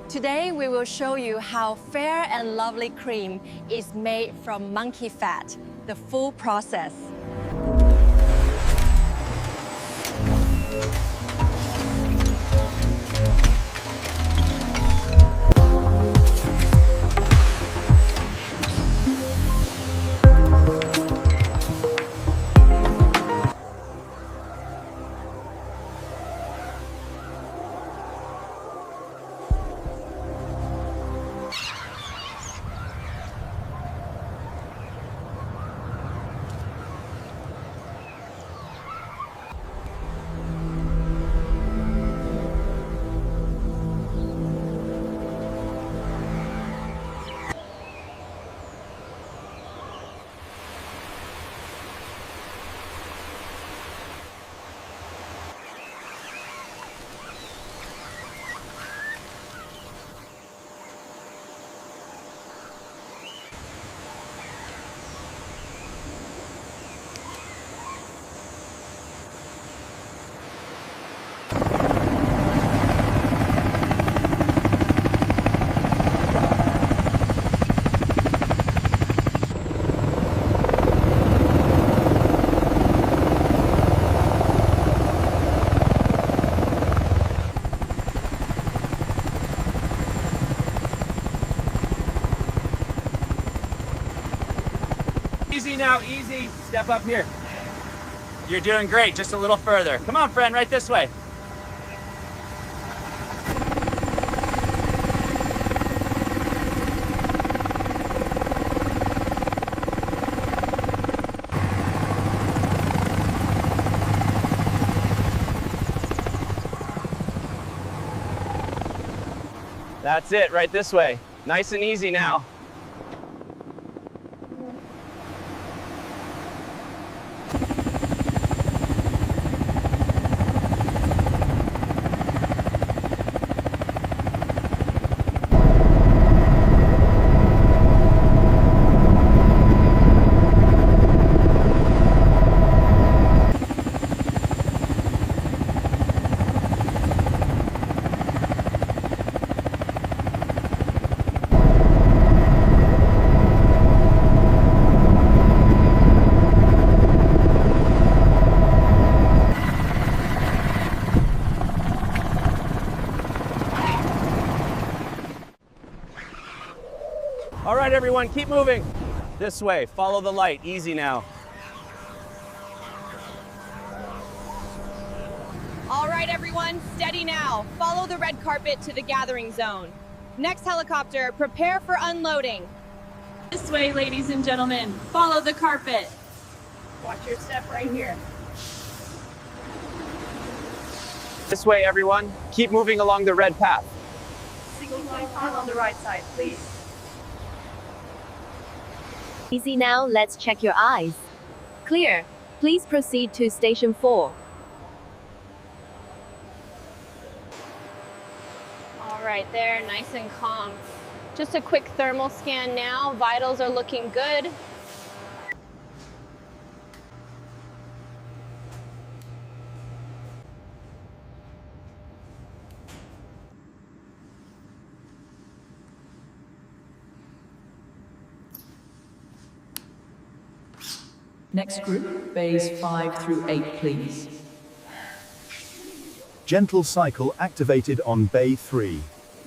Today we will show you how fair and lovely cream is made from monkey fat, the full process. Easy now, easy. Step up here. You're doing great, just a little further. Come on, friend, right this way. That's it, right this way. Nice and easy now. All right, everyone, keep moving. This way, follow the light, easy now. All right, everyone, steady now. Follow the red carpet to the gathering zone. Next helicopter, prepare for unloading. This way, ladies and gentlemen, follow the carpet. Watch your step right here. This way, everyone, keep moving along the red path. Single line on the right side, please. Easy now, let's check your eyes. Clear. Please proceed to station 4. All right, there, nice and calm. Just a quick thermal scan now. Vitals are looking good. Next group, bays 5 through 8, please. Gentle cycle activated on bay 3.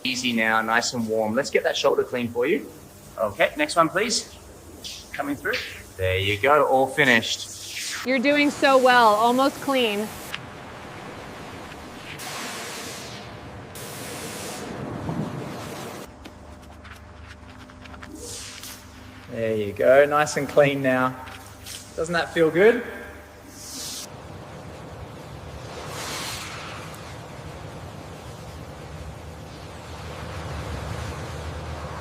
Easy now, nice and warm. Let's get that shoulder clean for you. Okay, next one, please. Coming through. There you go, all finished. You're doing so well, almost clean. There you go, nice and clean now. Doesn't that feel good?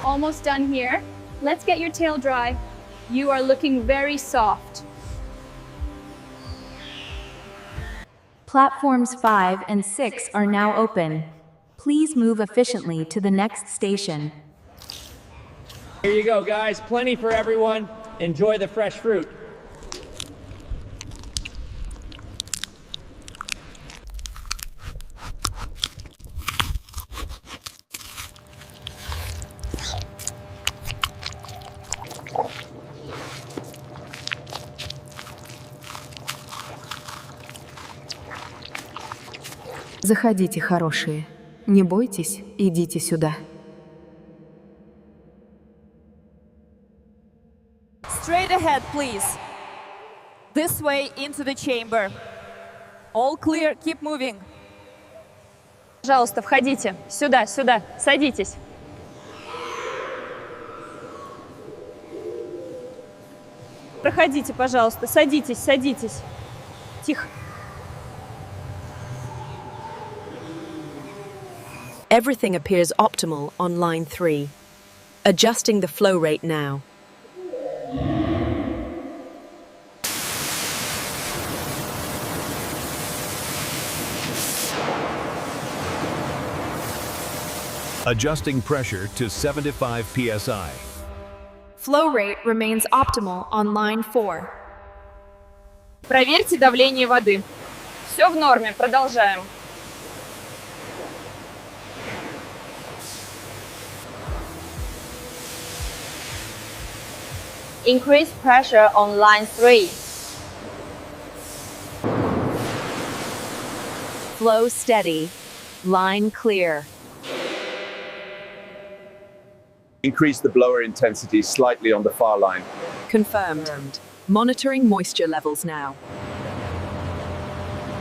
Almost done here. Let's get your tail dry. You are looking very soft. Platforms 5 and 6 are now open. Please move efficiently to the next station. Here you go, guys. Plenty for everyone. Enjoy the fresh fruit. Заходите, хорошие. Не бойтесь, идите сюда. Straight ahead, please. This way into the chamber. All clear, keep moving. Пожалуйста, входите. Сюда, сюда. Садитесь. Проходите, пожалуйста. Садитесь, садитесь. Тихо. Everything appears optimal on line 3. Adjusting the flow rate now. Adjusting pressure to 75 psi. Flow rate remains optimal on line 4. Проверьте давление воды. Все в норме, продолжаем. Increase pressure on line 3. Flow steady. Line clear. Increase the blower intensity slightly on the far line. Confirmed. Monitoring moisture levels now.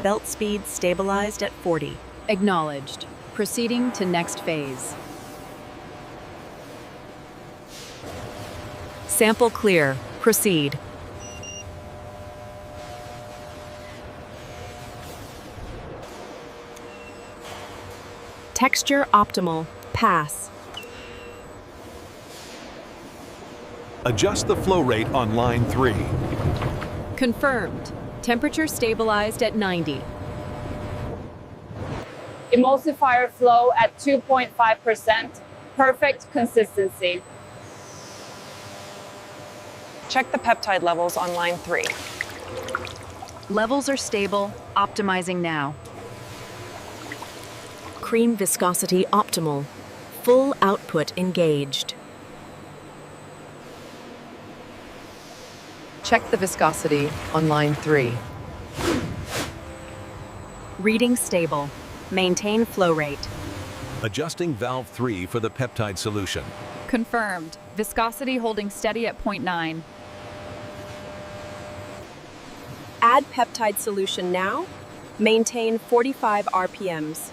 Belt speed stabilized at 40. Acknowledged. Proceeding to next phase. Sample clear. Proceed. Texture optimal. Pass. Adjust the flow rate on line 3. Confirmed. Temperature stabilized at 90. Emulsifier flow at 2.5%. Perfect consistency. Check the peptide levels on line 3. Levels are stable. Optimizing now. Cream viscosity optimal. Full output engaged. Check the viscosity on line 3. Reading stable. Maintain flow rate. Adjusting valve 3 for the peptide solution. Confirmed. Viscosity holding steady at 0.9. Add peptide solution now. Maintain 45 RPMs.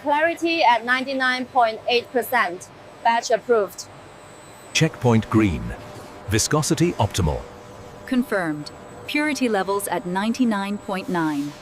Clarity at 99.8%. Batch approved. Checkpoint green. Viscosity optimal. Confirmed. Purity levels at 99.9.